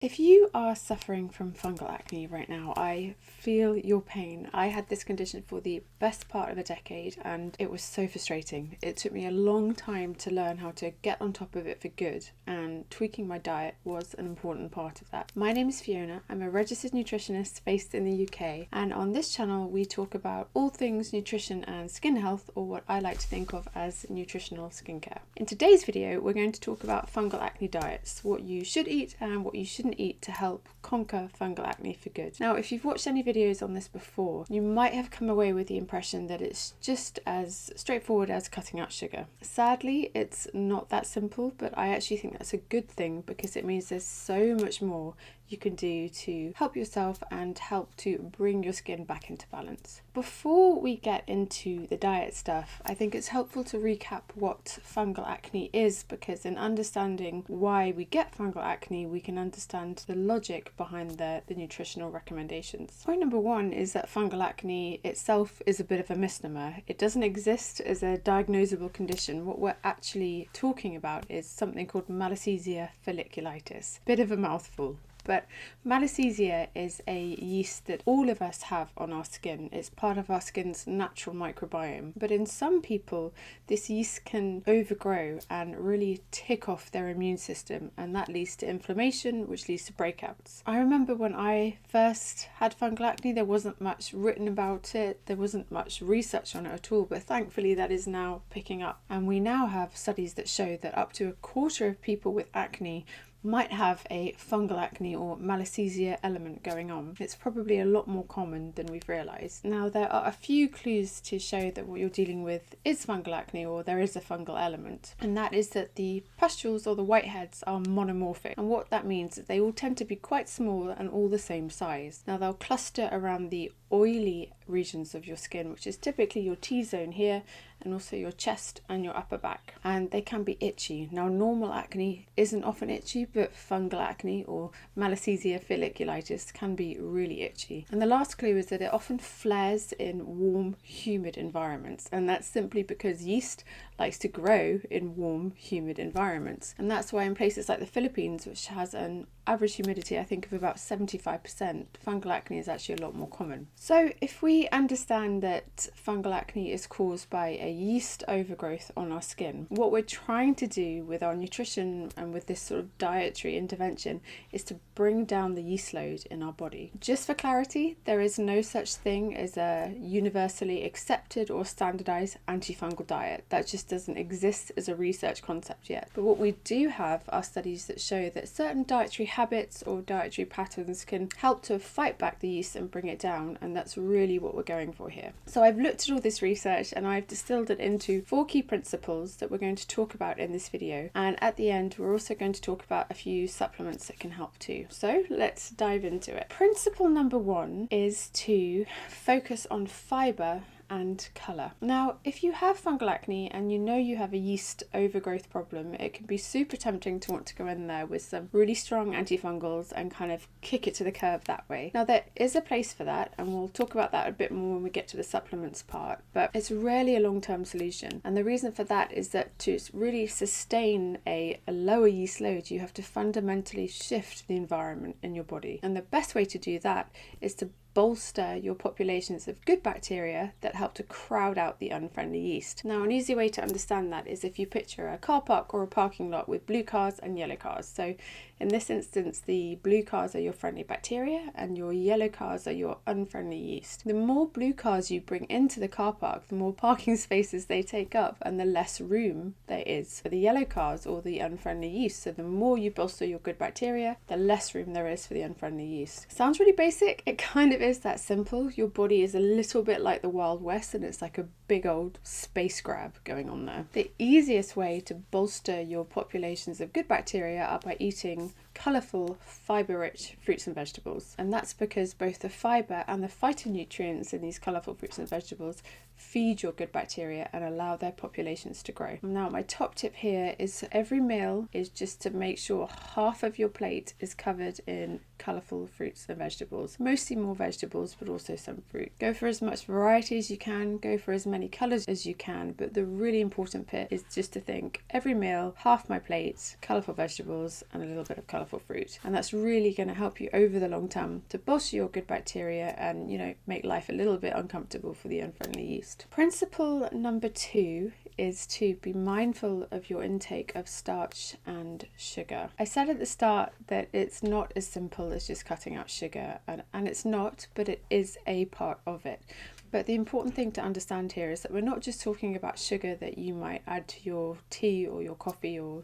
If you are suffering from fungal acne right now, I feel your pain. I had this condition for the best part of a decade and it was so frustrating. It took me a long time to learn how to get on top of it for good, and tweaking my diet was an important part of that. My name is Fiona. I'm a registered nutritionist based in the UK, and on this channel we talk about all things nutrition and skin health, or what I like to think of as nutritional skincare. In today's video we're going to talk about fungal acne diets, what you should eat and what you shouldn't eat to help conquer fungal acne for good. Now, if you've watched any videos on this before, you might have come away with the impression that it's just as straightforward as cutting out sugar. Sadly, it's not that simple, but I actually think that's a good thing because it means there's so much more you can do to help yourself and help to bring your skin back into balance. Before we get into the diet stuff, I think it's helpful to recap what fungal acne is, because in understanding why we get fungal acne, we can understand the logic behind the nutritional recommendations. Point number one is that fungal acne itself is a bit of a misnomer. It doesn't exist as a diagnosable condition. What we're actually talking about is something called Malassezia folliculitis. Bit of a mouthful. But Malassezia is a yeast that all of us have on our skin. It's part of our skin's natural microbiome. But in some people, this yeast can overgrow and really tick off their immune system, and that leads to inflammation, which leads to breakouts. I remember when I first had fungal acne, there wasn't much written about it. There wasn't much research on it at all, but thankfully that is now picking up. And we now have studies that show that up to a quarter of people with acne might have a fungal acne or Malassezia element going on. It's probably a lot more common than we've realised. Now, there are a few clues to show that what you're dealing with is fungal acne, or there is a fungal element, and that is that the pustules or the whiteheads are monomorphic, and what that means is they all tend to be quite small and all the same size. Now, they'll cluster around the oily regions of your skin, which is typically your T-zone here, and also your chest and your upper back, and they can be itchy. Now, normal acne isn't often itchy, but fungal acne or Malassezia folliculitis can be really itchy. And the last clue is that it often flares in warm, humid environments, and that's simply because yeast likes to grow in warm, humid environments. And that's why in places like the Philippines, which has an average humidity I think of about 75%, fungal acne is actually a lot more common. So if we understand that fungal acne is caused by a yeast overgrowth on our skin, what we're trying to do with our nutrition and with this sort of dietary intervention is to bring down the yeast load in our body. Just for clarity, there is no such thing as a universally accepted or standardized antifungal diet. That just doesn't exist as a research concept yet. But what we do have are studies that show that certain dietary habits or dietary patterns can help to fight back the yeast and bring it down, and that's really what we're going for here. So I've looked at all this research and I've distilled it into 4 key principles that we're going to talk about in this video, and at the end we're also going to talk about a few supplements that can help too. So let's dive into it. Principle number 1 is to focus on fibre and colour. Now, if you have fungal acne and you know you have a yeast overgrowth problem, it can be super tempting to want to go in there with some really strong antifungals and kind of kick it to the curb that way. Now, there is a place for that, and we'll talk about that a bit more when we get to the supplements part, but it's rarely a long-term solution. And the reason for that is that to really sustain a lower yeast load, you have to fundamentally shift the environment in your body. And the best way to do that is to bolster your populations of good bacteria that help to crowd out the unfriendly yeast. Now, an easy way to understand that is if you picture a car park or a parking lot with blue cars and yellow cars. So in this instance, the blue cars are your friendly bacteria and your yellow cars are your unfriendly yeast. The more blue cars you bring into the car park, the more parking spaces they take up and the less room there is for the yellow cars or the unfriendly yeast. So the more you bolster your good bacteria, the less room there is for the unfriendly yeast. Sounds really basic. It kind of is that simple. Your body is a little bit like the Wild West, and it's like a big old space grab going on there. The easiest way to bolster your populations of good bacteria are by eating colourful, fibre-rich fruits and vegetables. And that's because both the fibre and the phytonutrients in these colourful fruits and vegetables feed your good bacteria and allow their populations to grow. Now, my top tip here is every meal is just to make sure half of your plate is covered in colourful fruits and vegetables. Mostly more vegetables, but also some fruit. Go for as much variety as you can, go for as many colours as you can, but the really important bit is just to think every meal, half my plate, colourful vegetables and a little bit of colour colourful fruit. And that's really going to help you over the long term to bolster your good bacteria and, make life a little bit uncomfortable for the unfriendly yeast. Principle number 2 is to be mindful of your intake of starch and sugar. I said at the start that it's not as simple as just cutting out sugar, and it's not, but it is a part of it. But the important thing to understand here is that we're not just talking about sugar that you might add to your tea or your coffee or,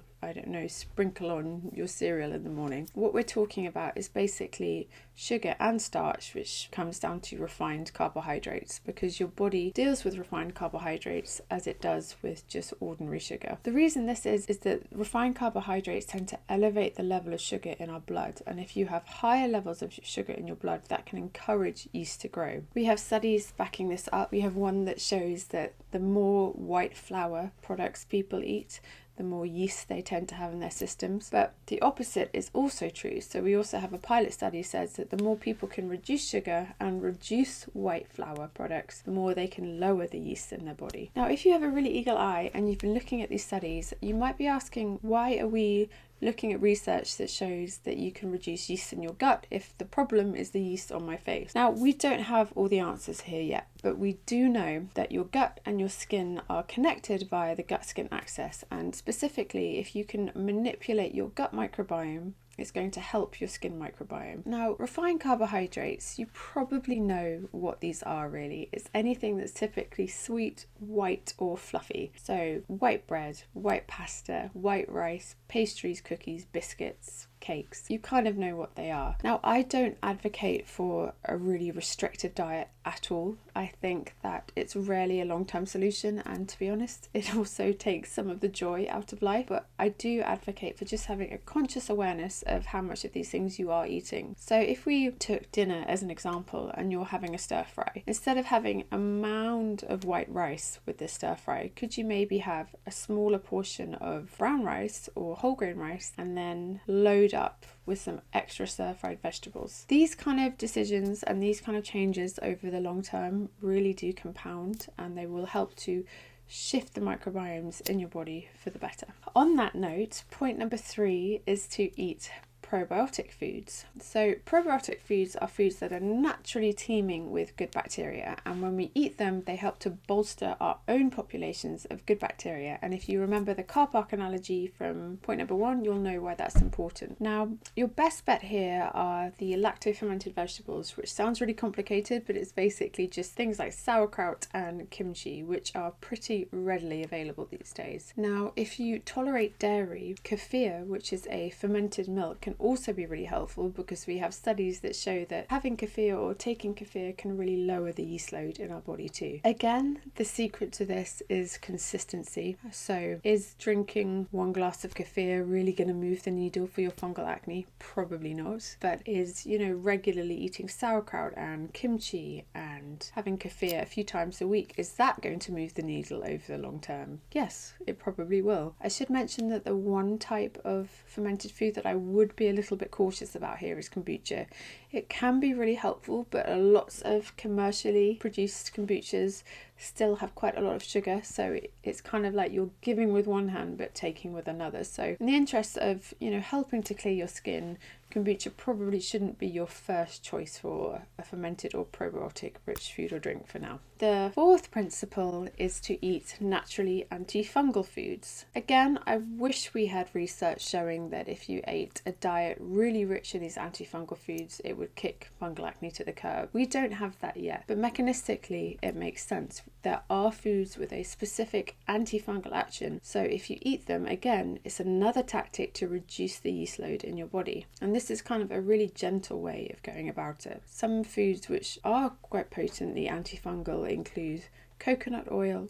sprinkle on your cereal in the morning. What we're talking about is basically sugar and starch, which comes down to refined carbohydrates, because your body deals with refined carbohydrates as it does with just ordinary sugar. The reason this is that refined carbohydrates tend to elevate the level of sugar in our blood, and if you have higher levels of sugar in your blood, that can encourage yeast to grow. We have studies backing this up. We have one that shows that the more white flour products people eat, the more yeast they tend to have in their systems. But the opposite is also true. So we also have a pilot study says that the more people can reduce sugar and reduce white flour products, the more they can lower the yeast in their body. Now, if you have a really eagle eye and you've been looking at these studies, you might be asking, why are we looking at research that shows that you can reduce yeast in your gut if the problem is the yeast on my face? Now, we don't have all the answers here yet, but we do know that your gut and your skin are connected via the gut-skin axis, and specifically, if you can manipulate your gut microbiome, it's going to help your skin microbiome. Now, refined carbohydrates, you probably know what these are really. It's anything that's typically sweet, white or fluffy. So white bread, white pasta, white rice, pastries, cookies, biscuits, cakes. You kind of know what they are. Now, I don't advocate for a really restrictive diet at all. I think that it's rarely a long-term solution, and to be honest, it also takes some of the joy out of life. But I do advocate for just having a conscious awareness of how much of these things you are eating. So if we took dinner as an example and you're having a stir fry, instead of having a mound of white rice with this stir fry, could you maybe have a smaller portion of brown rice or whole grain rice and then load up with some extra stir-fried vegetables? These kind of decisions and these kind of changes over the long term really do compound, and they will help to shift the microbiomes in your body for the better. On that note, point number 3 is to eat probiotic foods. So probiotic foods are foods that are naturally teeming with good bacteria, and when we eat them, they help to bolster our own populations of good bacteria. And if you remember the car park analogy from point number 1, you'll know why that's important. Now, your best bet here are the lacto-fermented vegetables, which sounds really complicated, but it's basically just things like sauerkraut and kimchi, which are pretty readily available these days. Now, if you tolerate dairy, kefir, which is a fermented milk, can also be really helpful, because we have studies that show that having kefir or taking kefir can really lower the yeast load in our body too. Again, the secret to this is consistency. So is drinking 1 glass of kefir really going to move the needle for your fungal acne? Probably not. But is, regularly eating sauerkraut and kimchi and having kefir a few times a week, is that going to move the needle over the long term? Yes, it probably will. I should mention that the one type of fermented food that I would be a little bit cautious about here is kombucha. It can be really helpful, but lots of commercially produced kombuchas still have quite a lot of sugar, so it's kind of like you're giving with one hand but taking with another. So in the interest of helping to clear your skin, kombucha probably shouldn't be your first choice for a fermented or probiotic rich food or drink for now. The 4th principle is to eat naturally antifungal foods. Again, I wish we had research showing that if you ate a diet really rich in these antifungal foods, it would kick fungal acne to the curb. We don't have that yet, but mechanistically it makes sense. There are foods with a specific antifungal action, so if you eat them, again, it's another tactic to reduce the yeast load in your body. And this is kind of a really gentle way of going about it. Some foods which are quite potently antifungal include coconut oil,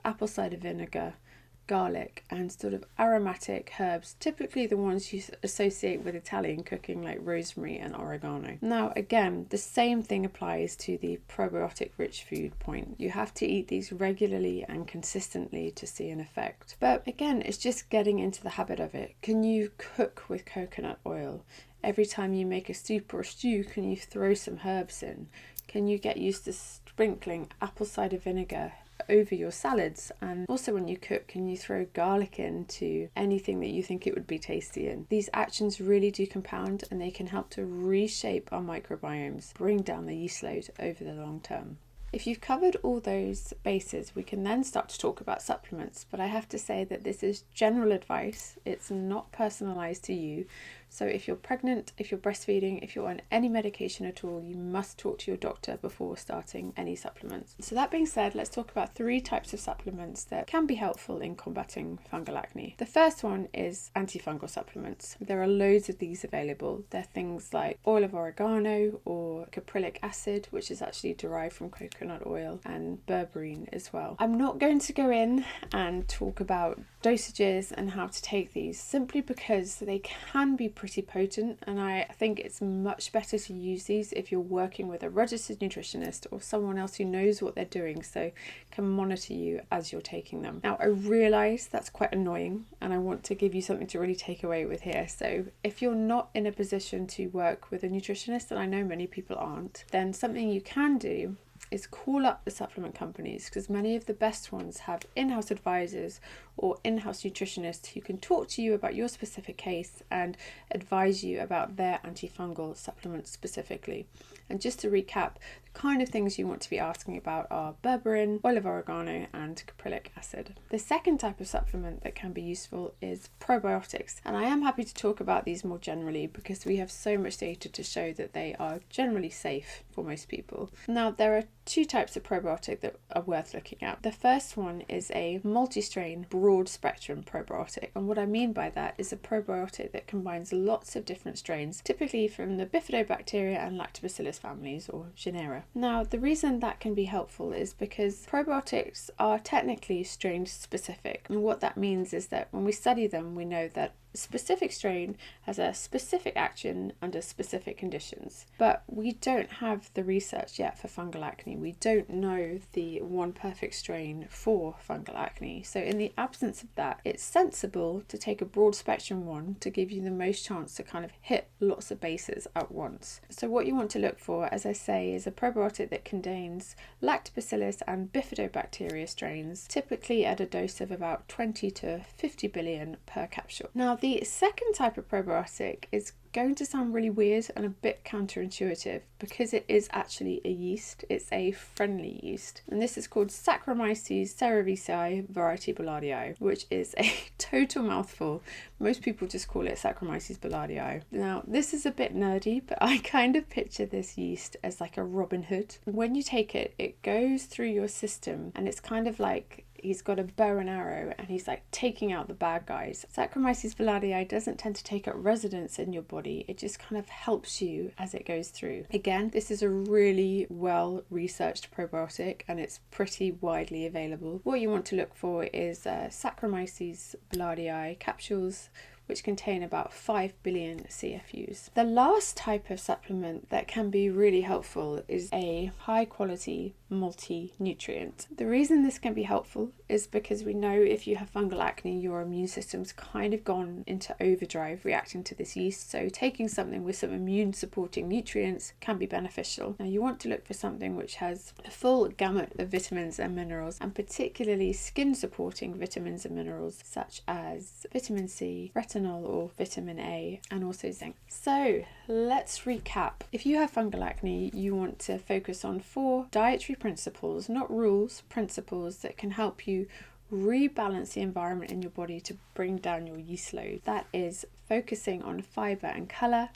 apple cider vinegar, garlic, and sort of aromatic herbs, typically the ones you associate with Italian cooking like rosemary and oregano. Now again, the same thing applies to the probiotic rich food point. You have to eat these regularly and consistently to see an effect. But again, it's just getting into the habit of it. Can you cook with coconut oil? Every time you make a soup or a stew, can you throw some herbs in? Can you get used to sprinkling apple cider vinegar over your salads. And also when you cook, can you throw garlic into anything that you think it would be tasty in? These actions really do compound, and they can help to reshape our microbiomes, bring down the yeast load over the long term. If you've covered all those bases, we can then start to talk about supplements, but I have to say that this is general advice. It's not personalised to you. So if you're pregnant, if you're breastfeeding, if you're on any medication at all, you must talk to your doctor before starting any supplements. So that being said, let's talk about 3 types of supplements that can be helpful in combating fungal acne. The first one is antifungal supplements. There are loads of these available. They're things like oil of oregano or caprylic acid, which is actually derived from coconut oil, and berberine as well. I'm not going to go in and talk about dosages and how to take these, simply because they can be pretty potent, and I think it's much better to use these if you're working with a registered nutritionist or someone else who knows what they're doing, so can monitor you as you're taking them. Now, I realise that's quite annoying, and I want to give you something to really take away with here. So if you're not in a position to work with a nutritionist, and I know many people aren't, then something you can do is call up the supplement companies, because many of the best ones have in-house advisors or in-house nutritionists who can talk to you about your specific case and advise you about their antifungal supplements specifically. And just to recap, the kind of things you want to be asking about are berberine, oil of oregano, and caprylic acid. The second type of supplement that can be useful is probiotics, and I am happy to talk about these more generally because we have so much data to show that they are generally safe for most people. Now, there are 2 types of probiotic that are worth looking at. The first one is a multi-strain broad spectrum probiotic, and what I mean by that is a probiotic that combines lots of different strains, typically from the bifidobacteria and lactobacillus families or genera. Now, the reason that can be helpful is because probiotics are technically strain specific, and what that means is that when we study them, we know that a specific strain has a specific action under specific conditions, but we don't have the research yet for fungal acne. We don't know the one perfect strain for fungal acne. So in the absence of that, it's sensible to take a broad spectrum one to give you the most chance to kind of hit lots of bases at once. So what you want to look for, as I say, is a probiotic that contains lactobacillus and bifidobacteria strains, typically at a dose of about 20 to 50 billion per capsule. Now, the second type of probiotic is going to sound really weird and a bit counterintuitive because it is actually a yeast. It's a friendly yeast, and this is called Saccharomyces cerevisiae variety boulardii, which is a total mouthful. Most people just call it Saccharomyces boulardii. Now, this is a bit nerdy, but I kind of picture this yeast as like a Robin Hood. When you take it, it goes through your system, and it's kind of like he's got a bow and arrow and he's like taking out the bad guys. Saccharomyces boulardii doesn't tend to take up residence in your body. It just kind of helps you as it goes through. Again, this is a really well researched probiotic and it's pretty widely available. What you want to look for is Saccharomyces boulardii capsules, which contain about 5 billion CFUs. The last type of supplement that can be really helpful is a high quality multi-nutrient. The reason this can be helpful is because we know if you have fungal acne, your immune system's kind of gone into overdrive reacting to this yeast, so taking something with some immune supporting nutrients can be beneficial. Now, you want to look for something which has a full gamut of vitamins and minerals, and particularly skin supporting vitamins and minerals such as vitamin C, retinol or vitamin A, and also zinc. So let's recap. If you have fungal acne, you want to focus on 4 dietary principles, not rules, principles that can help you rebalance the environment in your body to bring down your yeast load. That is focusing on fiber and colour,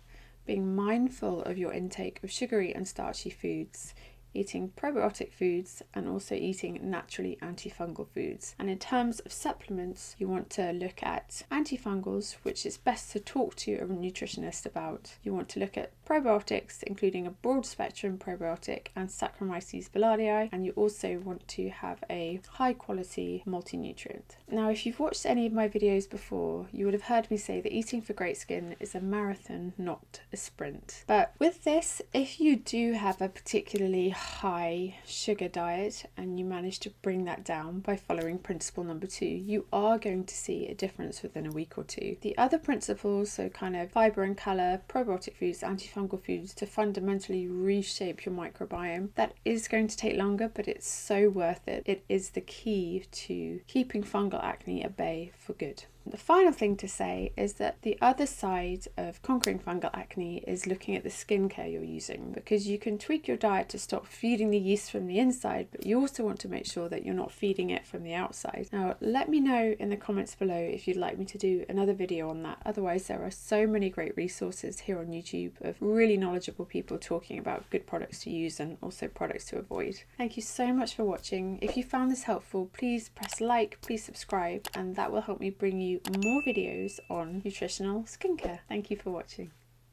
being mindful of your intake of sugary and starchy foods, eating probiotic foods, and also eating naturally antifungal foods. And in terms of supplements, you want to look at antifungals, which is best to talk to a nutritionist about. You want to look at probiotics, including a broad spectrum probiotic and Saccharomyces boulardii, and you also want to have a high quality multi-nutrient. Now, if you've watched any of my videos before, you would have heard me say that eating for great skin is a marathon, not a sprint. But with this, if you do have a particularly high sugar diet and you manage to bring that down by following principle number 2, you are going to see a difference within a week or two. The other principles, so kind of fiber and colour, probiotic foods, antifungal foods, to fundamentally reshape your microbiome, that is going to take longer, but it's so worth it. It is the key to keeping fungal acne at bay for good. The final thing to say is that the other side of conquering fungal acne is looking at the skincare you're using, because you can tweak your diet to stop feeding the yeast from the inside, but you also want to make sure that you're not feeding it from the outside. Now, let me know in the comments below if you'd like me to do another video on that. Otherwise, there are so many great resources here on YouTube of really knowledgeable people talking about good products to use and also products to avoid. Thank you so much for watching. If you found this helpful, please press like, please subscribe, and that will help me bring you more videos on nutritional skincare. Thank you for watching.